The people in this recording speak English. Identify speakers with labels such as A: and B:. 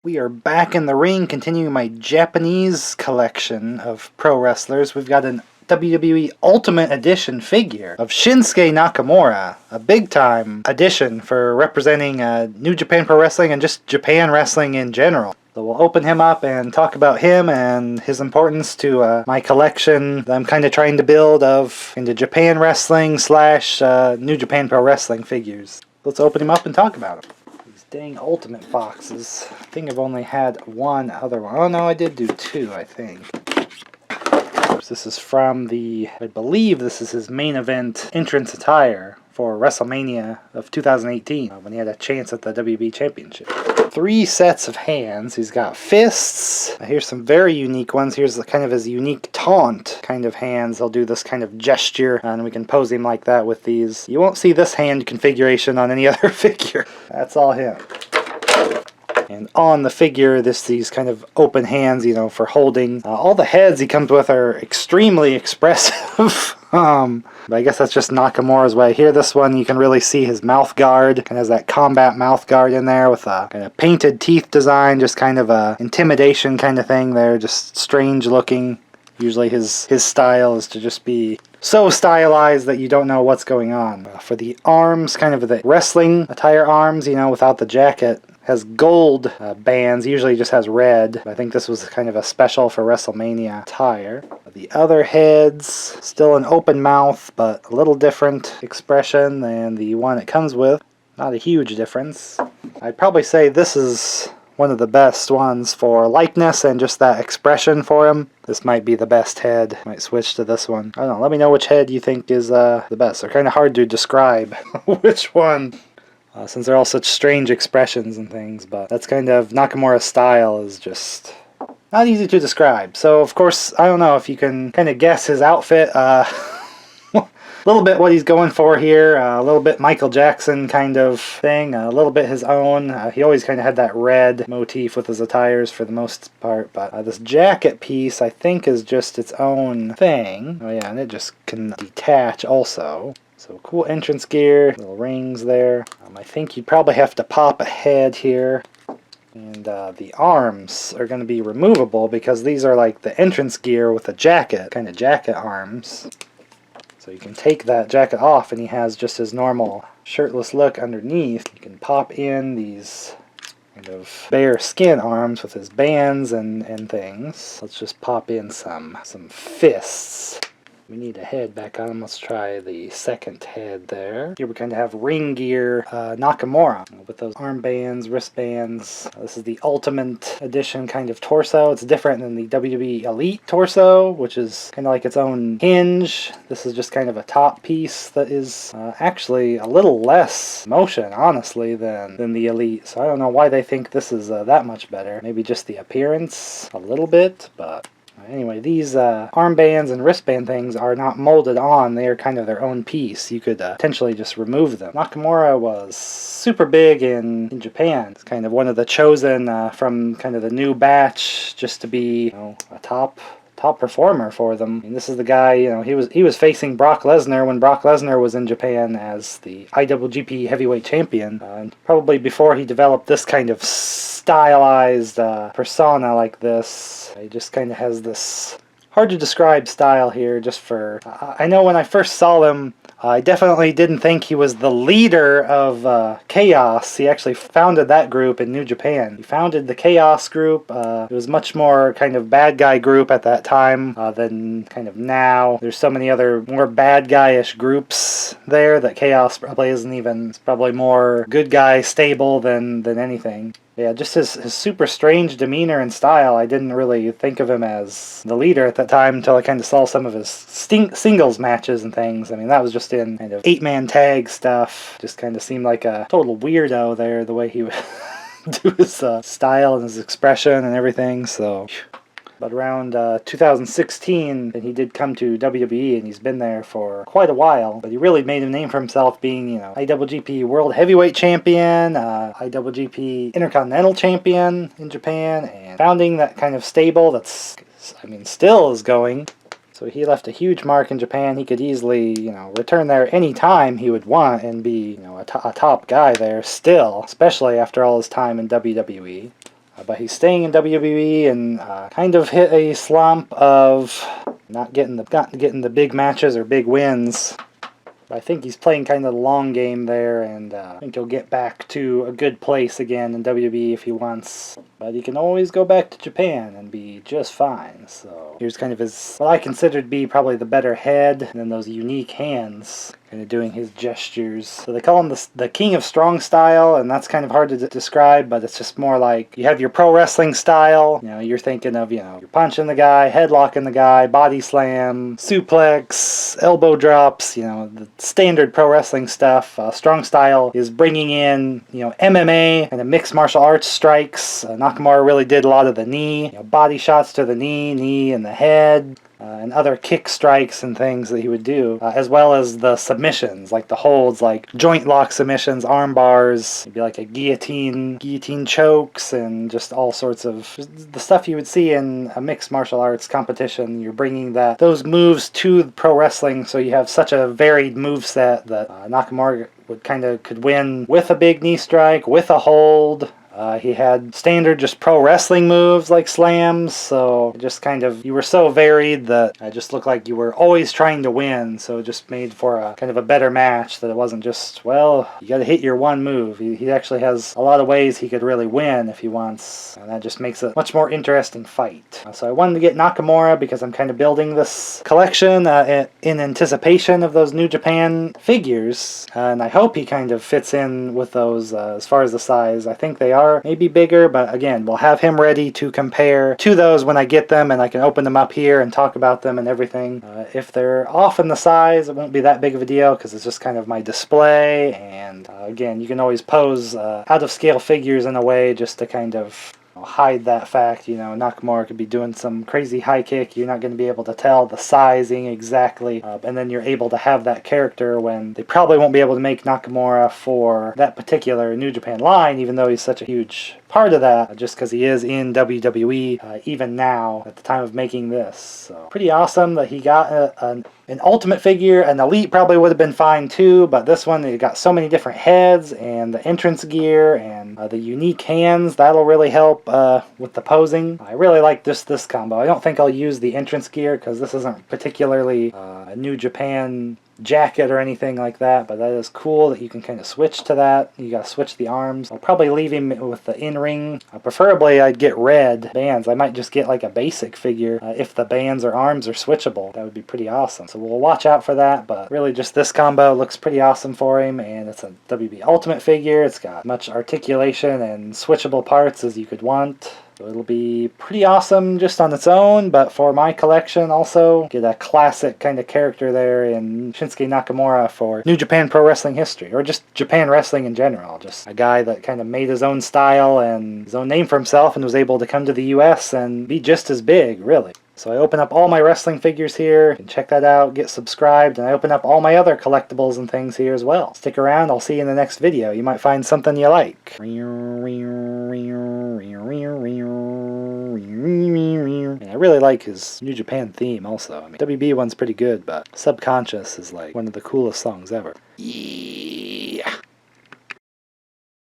A: We are back in the ring, continuing my Japanese collection of pro wrestlers. We've got an WWE Ultimate Edition figure of Shinsuke Nakamura, a big-time addition for representing New Japan Pro Wrestling and just Japan wrestling in general. So we'll open him up and talk about him and his importance to my collection that I'm kind of trying to build of into Japan wrestling / New Japan Pro Wrestling figures. Let's open him up and talk about him. Dang Ultimate boxes. I think I've only had one other one. Oh no, I did do two, I think. This is from I believe this is his main event entrance attire for WrestleMania of 2018, when he had a chance at the WWE Championship. 3 sets of hands. He's got fists. Here's some very unique ones. Here's kind of his unique taunt kind of hands. He'll do this kind of gesture, and we can pose him like that with these. You won't see this hand configuration on any other figure. That's all him. And on the figure, these kind of open hands, you know, for holding. All the heads he comes with are extremely expressive. But I guess that's just Nakamura's way. Here, this one, you can really see his mouth guard. Kind of has that combat mouth guard in there with a kind of painted teeth design, just kind of a intimidation kind of thing there, just strange looking. Usually his style is to just be so stylized that you don't know what's going on. For the arms, kind of the wrestling attire arms, you know, without the jacket, has gold bands. Usually just has red. I think this was kind of a special for WrestleMania attire. The other heads, still an open mouth, but a little different expression than the one it comes with. Not a huge difference. I'd probably say this is one of the best ones for likeness and just that expression for him. This might be the best head. Might switch to this one. I don't know. Let me know which head you think is the best. They're kind of hard to describe which one. Since they're all such strange expressions and things, but that's kind of Nakamura's style is just not easy to describe. So of course, I don't know if you can kind of guess his outfit. A little bit what he's going for here, a little bit Michael Jackson kind of thing, a little bit his own. He always kind of had that red motif with his attires for the most part, but this jacket piece I think is just its own thing. Oh yeah, and it just can detach also. So cool entrance gear, little rings there. I think you'd probably have to pop a head here. And the arms are going to be removable because these are like the entrance gear with a jacket, kind of jacket arms. So you can take that jacket off and he has just his normal shirtless look underneath. You can pop in these kind of bare skin arms with his bands and things. Let's just pop in some fists. We need a head back on him. Let's try the second head there. Here we kind of have ring gear Nakamura with those armbands, wristbands. This is the Ultimate Edition kind of torso. It's different than the WWE Elite torso, which is kind of like its own hinge. This is just kind of a top piece that is actually a little less motion, honestly, than the Elite. So I don't know why they think this is that much better. Maybe just the appearance a little bit, but anyway, these armbands and wristband things are not molded on. They are kind of their own piece. You could potentially just remove them. Nakamura was super big in Japan. It's kind of one of the chosen from kind of the new batch just to be, you know, a top performer for them. And this is the guy, you know, he was facing Brock Lesnar when Brock Lesnar was in Japan as the IWGP Heavyweight Champion. And probably before he developed this kind of stylized persona like this. He just kind of has this hard to describe style here just for... I know when I first saw him, I definitely didn't think he was the leader of Chaos. He actually founded that group in New Japan. He founded the Chaos group. It was much more kind of bad guy group at that time than kind of now. There's so many other more bad guy-ish groups there that Chaos probably isn't even. It's probably more good guy stable than anything. Yeah, just his super strange demeanor and style. I didn't really think of him as the leader at that time until I kind of saw some of his singles matches and things. I mean, that was just in kind of 8-man tag stuff. Just kind of seemed like a total weirdo there, the way he would do his style and his expression and everything, so... But around 2016, he did come to WWE, and he's been there for quite a while. But he really made a name for himself being, you know, IWGP World Heavyweight Champion, IWGP Intercontinental Champion in Japan, and founding that kind of stable that's, I mean, still is going. So he left a huge mark in Japan. He could easily, you know, return there any time he would want and be, you know, a top guy there still, especially after all his time in WWE. but he's staying in WWE and kind of hit a slump of not getting the big matches or big wins. I think he's playing kind of the long game there, and I think he'll get back to a good place again in WWE if he wants. But he can always go back to Japan and be just fine. So here's kind of his, what I consider to be probably the better head, and then those unique hands, kind of doing his gestures. So they call him the King of Strong Style, and that's kind of hard to describe, but it's just more like you have your pro wrestling style. You know, you're thinking of, you know, you're punching the guy, headlocking the guy, body slam, suplex, elbow drops, you know, the standard pro wrestling stuff. Strong Style is bringing in, you know, MMA and mixed martial arts strikes. Nakamura really did a lot of the knee, you know, body shots to the knee and the head. And other kick strikes and things that he would do, as well as the submissions, like the holds, like joint lock submissions, arm bars, it'd be like a guillotine chokes, and just all sorts of the stuff you would see in a mixed martial arts competition. You're bringing those moves to pro wrestling, so you have such a varied move set that Nakamura could win with a big knee strike, with a hold. He had standard just pro wrestling moves like slams, so just kind of, you were so varied that it just looked like you were always trying to win, so it just made for a kind of a better match, that it wasn't just, well, you gotta hit your one move. He actually has a lot of ways he could really win if he wants, and that just makes it a much more interesting fight. So I wanted to get Nakamura because I'm kind of building this collection in anticipation of those New Japan figures, and I hope he kind of fits in with those as far as the size. I think they are maybe bigger, but again, we'll have him ready to compare to those when I get them, and I can open them up here and talk about them and everything. If they're off in the size, it won't be that big of a deal because it's just kind of my display, and again, you can always pose out of scale figures in a way just to kind of hide that fact. You know, Nakamura could be doing some crazy high kick, you're not going to be able to tell the sizing exactly, and then you're able to have that character when they probably won't be able to make Nakamura for that particular New Japan line, even though he's such a huge part of that, just because he is in WWE even now at the time of making this. So pretty awesome that he got an Ultimate figure. An Elite probably would have been fine too, but this one, they got so many different heads, and the entrance gear, and the unique hands, that'll really help with the posing. I really like this combo. I don't think I'll use the entrance gear because this isn't particularly a New Japan jacket or anything like that, but that is cool that you can kind of switch to that. You gotta switch the arms. I'll probably leave him with the in-ring. Preferably I'd get red bands. I might just get like a basic figure if the bands or arms are switchable. That would be pretty awesome. So we'll watch out for that, but really just this combo looks pretty awesome for him, and it's a WWE Ultimate figure. It's got much articulation and switchable parts as you could want. So it'll be pretty awesome just on its own, but for my collection also, get a classic kind of character there in Shinsuke Nakamura for New Japan Pro Wrestling history, or just Japan wrestling in general. Just a guy that kind of made his own style and his own name for himself and was able to come to the US and be just as big, really. So I open up all my wrestling figures here, and check that out, get subscribed, and I open up all my other collectibles and things here as well. Stick around, I'll see you in the next video. You might find something you like. And I really like his New Japan theme also. I mean, WB one's pretty good, but Subconscious is like one of the coolest songs ever.